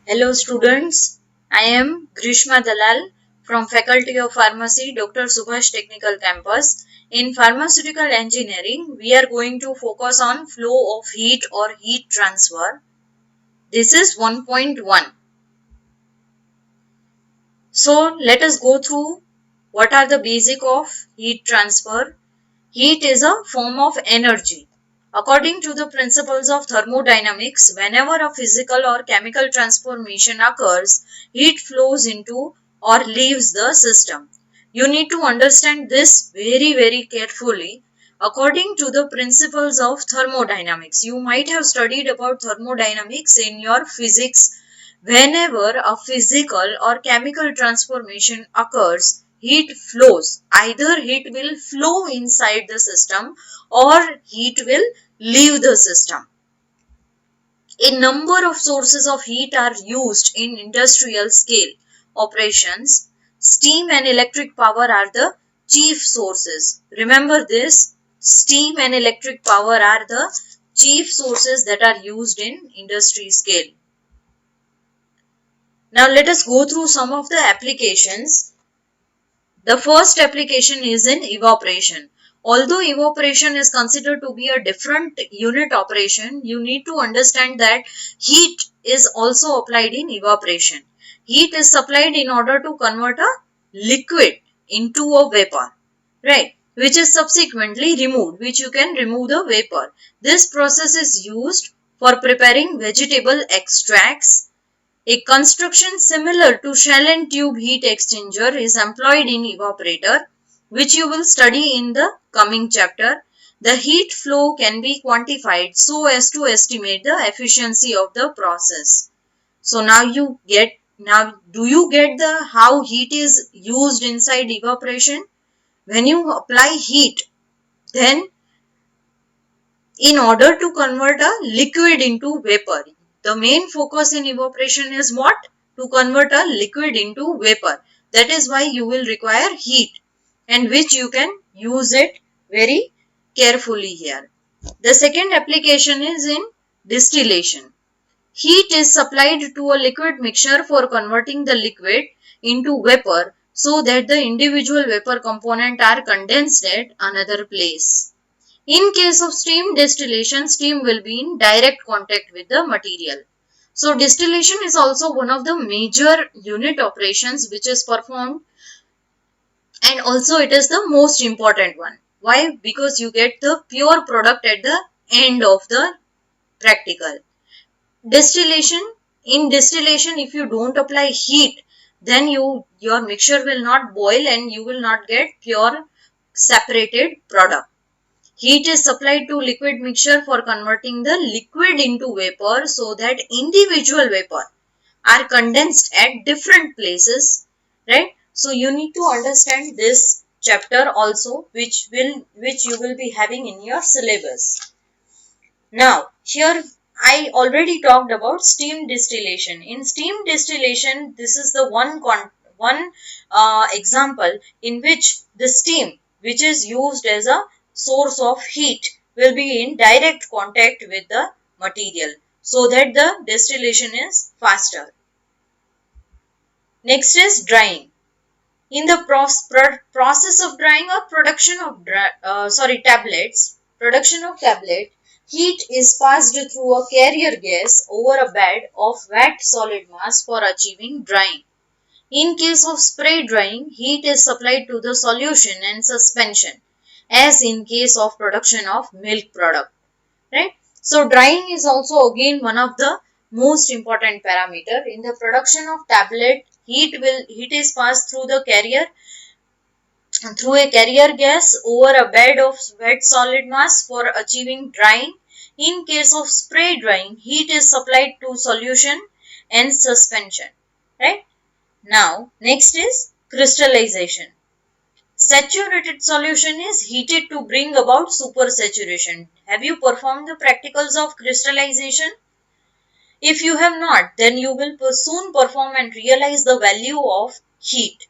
Hello students, I am Grishma Dalal from Faculty of Pharmacy, Dr. Subhash Technical Campus. In pharmaceutical engineering, we are going to focus on flow of heat or heat transfer. This is 1.1. So let us go through what are the basic of heat transfer. Heat is a form of energy. According to the principles of thermodynamics, whenever a physical or chemical transformation occurs, heat flows into or leaves the system. You need to understand this very carefully. According to the principles of thermodynamics, you might have studied about thermodynamics in your physics. Whenever a physical or chemical transformation occurs, heat flows. Either heat will flow inside the system or heat will leave the system. A number of sources of heat are used in industrial scale operations. Steam and electric power are the chief sources. Remember this, steam and electric power are the chief sources that are used in industry scale. Now let us go through some of the applications. The first application is in evaporation. Although evaporation is considered to be a different unit operation, you need to understand that heat is also applied in evaporation. Heat is supplied in order to convert a liquid into a vapor, right? Which is subsequently removed, which you can remove the vapor. This process is used for preparing vegetable extracts. A construction similar to shell and tube heat exchanger is employed in evaporator, which you will study in the coming chapter. The heat flow can be quantified so as to estimate the efficiency of the process. So now do you get the how heat is used inside evaporation? When you apply heat, then in order to convert a liquid into vapor, the main focus in evaporation is what? To convert a liquid into vapor. That is why you will require heat, and which you can use it very carefully here. The second application is in distillation. Heat is supplied to a liquid mixture for converting the liquid into vapor so that the individual vapor component are condensed at another place. In case of steam distillation, steam will be in direct contact with the material. So distillation is also one of the major unit operations which is performed, and also it is the most important one. Why? Because you get the pure product at the end of the practical. In distillation, if you don't apply heat, then your mixture will not boil and you will not get pure separated product. Heat is supplied to liquid mixture for converting the liquid into vapor so that individual vapor are condensed at different places, right? So you need to understand this chapter also, which you will be having in your syllabus. Now here I already talked about steam distillation. In steam distillation, this is the one example in which the steam, which is used as a source of heat, will be in direct contact with the material so that the distillation is faster. Next is drying. In the process of drying or production of tablet, heat is passed through a carrier gas over a bed of wet solid mass for achieving drying. In case of spray drying, heat is supplied to the solution and suspension, as in case of production of milk product, right? So drying is also again one of the most important parameter. In the production of tablet, heat is passed through a carrier gas over a bed of wet solid mass for achieving drying. In case of spray drying, heat is supplied to solution and suspension, right? Now next is crystallization. Saturated solution is heated to bring about supersaturation. Have you performed the practicals of crystallization? If you have not, then you will soon perform and realize the value of heat.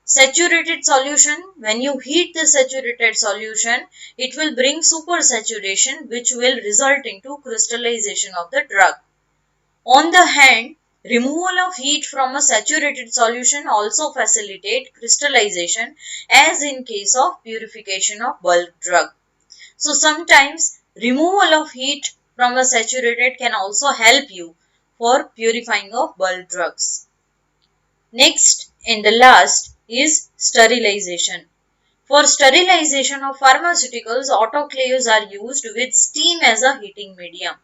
Saturated solution, when you heat the saturated solution, it will bring supersaturation, which will result into crystallization of the drug. On the hand, Removal of heat from a saturated solution also facilitate crystallization, as in case of purification of bulk drug. So sometimes removal of heat from a saturated can also help you for purifying of bulk drugs. Next and the last is sterilization. For sterilization of pharmaceuticals, autoclaves are used with steam as a heating medium.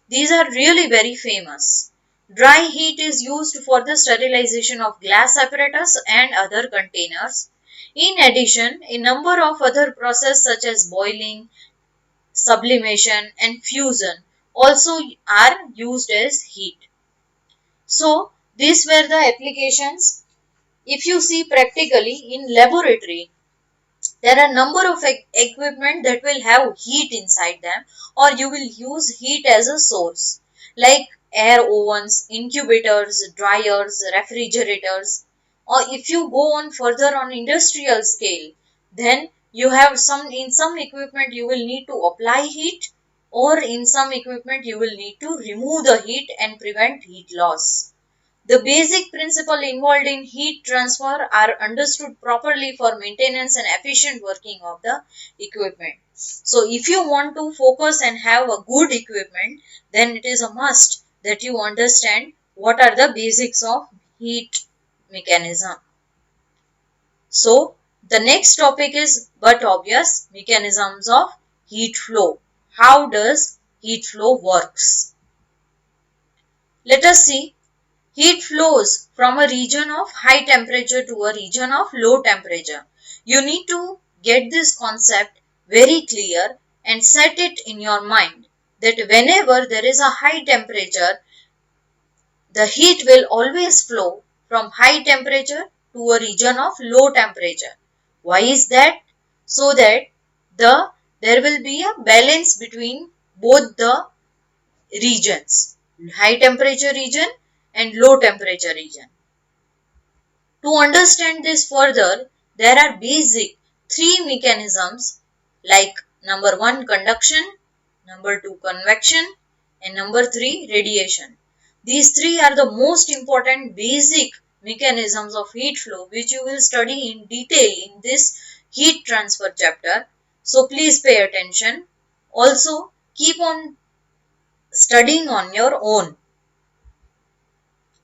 These are really very famous. Dry heat is used for the sterilization of glass apparatus and other containers. In addition, a number of other processes such as boiling, sublimation and fusion also are used as heat. So, these were the applications. If you see practically in laboratory, there are number of equipment that will have heat inside them, or you will use heat as a source, like air ovens, incubators, dryers, refrigerators. Or if you go on further on industrial scale, then you have some equipment you will need to apply heat, or in some equipment you will need to remove the heat and prevent heat loss. The basic principle involved in heat transfer are understood properly for maintenance and efficient working of the equipment. So if you want to focus and have a good equipment, then it is a must that you understand what are the basics of heat mechanism. So the next topic is but obvious mechanisms of heat flow. How does heat flow works? Let us see. Heat flows from a region of high temperature to a region of low temperature. You need to get this concept very clear and set it in your mind that whenever there is a high temperature, the heat will always flow from high temperature to a region of low temperature. Why is that? So that there will be a balance between both the regions, high temperature region and low temperature region. To understand this further, there are basic three mechanisms like number 1 conduction, number 2 convection and number 3 radiation. These three are the most important basic mechanisms of heat flow which you will study in detail in this heat transfer chapter. So please pay attention. Also keep on studying on your own.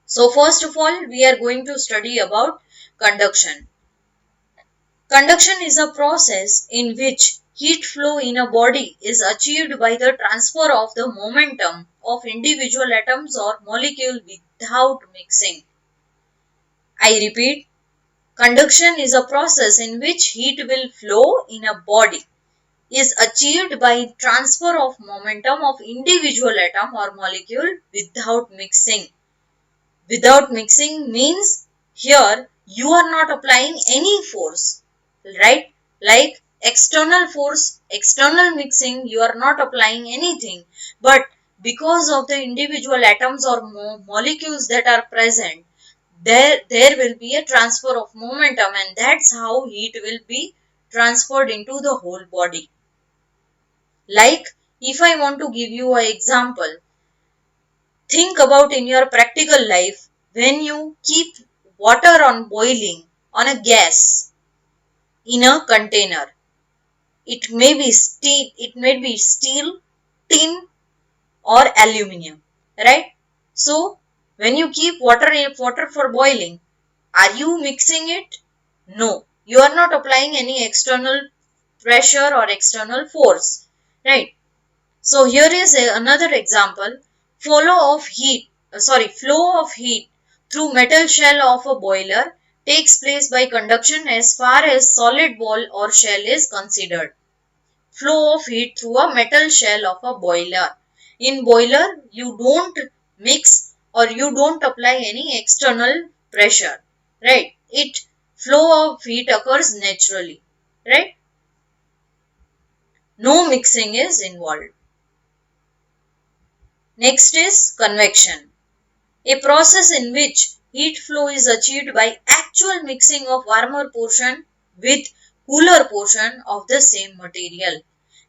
So first of all, we are going to study about conduction. Conduction is a process in which heat flow in a body is achieved by the transfer of the momentum of individual atoms or molecule without mixing. I repeat, conduction is a process in which heat will flow in a body is achieved by transfer of momentum of individual atom or molecule without mixing. Without mixing means here you are not applying any force, right? Like external force, external mixing, you are not applying anything. But because of the individual atoms or molecules that are present, there will be a transfer of momentum, and that's how heat will be transferred into the whole body. Like if I want to give you an example, think about in your practical life when you keep water on boiling on a gas in a container. It may be steel, tin or aluminium, right? So when you keep water for boiling, are you mixing it? No, you are not applying any external pressure or external force, right? So here is another example. Flow of heat through metal shell of a boiler takes place by conduction as far as solid ball or shell is considered. Flow of heat through a metal shell of a boiler. In boiler, you don't mix or you don't apply any external pressure, right? Flow of heat occurs naturally, right? No mixing is involved. Next is convection, a process in which heat flow is achieved by actual mixing of warmer portion with cooler portion of the same material.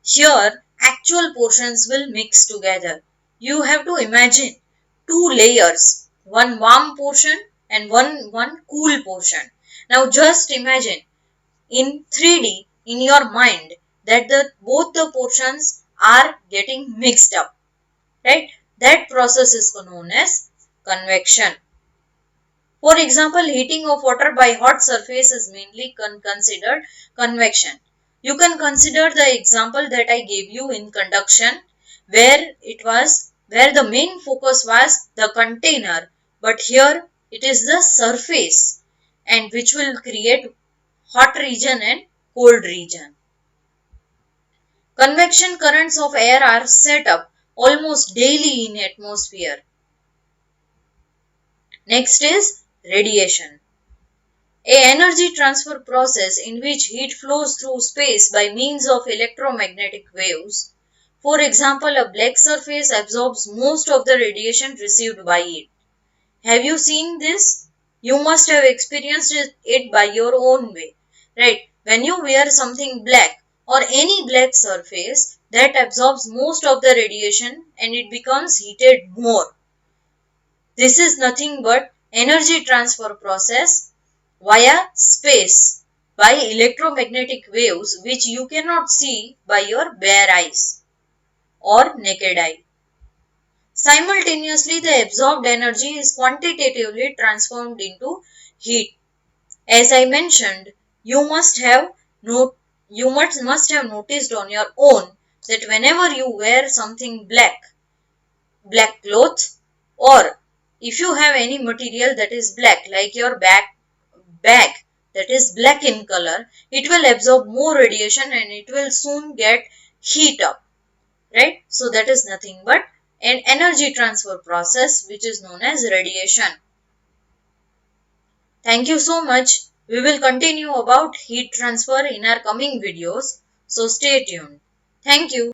Here, actual portions will mix together. You have to imagine two layers one warm portion and one cool portion. Now just imagine in 3D in your mind that both the portions are getting mixed up, right? That process is known as convection. For example, heating of water by hot surface is mainly considered convection. You can consider the example that I gave you in conduction, where the main focus was the container, but here it is the surface, and which will create hot region and cold region. Convection currents of air are set up almost daily in atmosphere. Next is radiation. A energy transfer process in which heat flows through space by means of electromagnetic waves. For example, a black surface absorbs most of the radiation received by it. Have you seen this? You must have experienced it by your own way, right? When you wear something black or any black surface, that absorbs most of the radiation and it becomes heated more. This is nothing but energy transfer process via space by electromagnetic waves which you cannot see by your bare eyes or naked eye. Simultaneously, the absorbed energy is quantitatively transformed into heat. As I mentioned, you must have must have noticed on your own that whenever you wear something black clothes, or if you have any material that is black like your bag that is black in color, it will absorb more radiation and it will soon get heat up, right? So that is nothing but an energy transfer process which is known as radiation. Thank you so much. We will continue about heat transfer in our coming videos, so stay tuned. Thank you.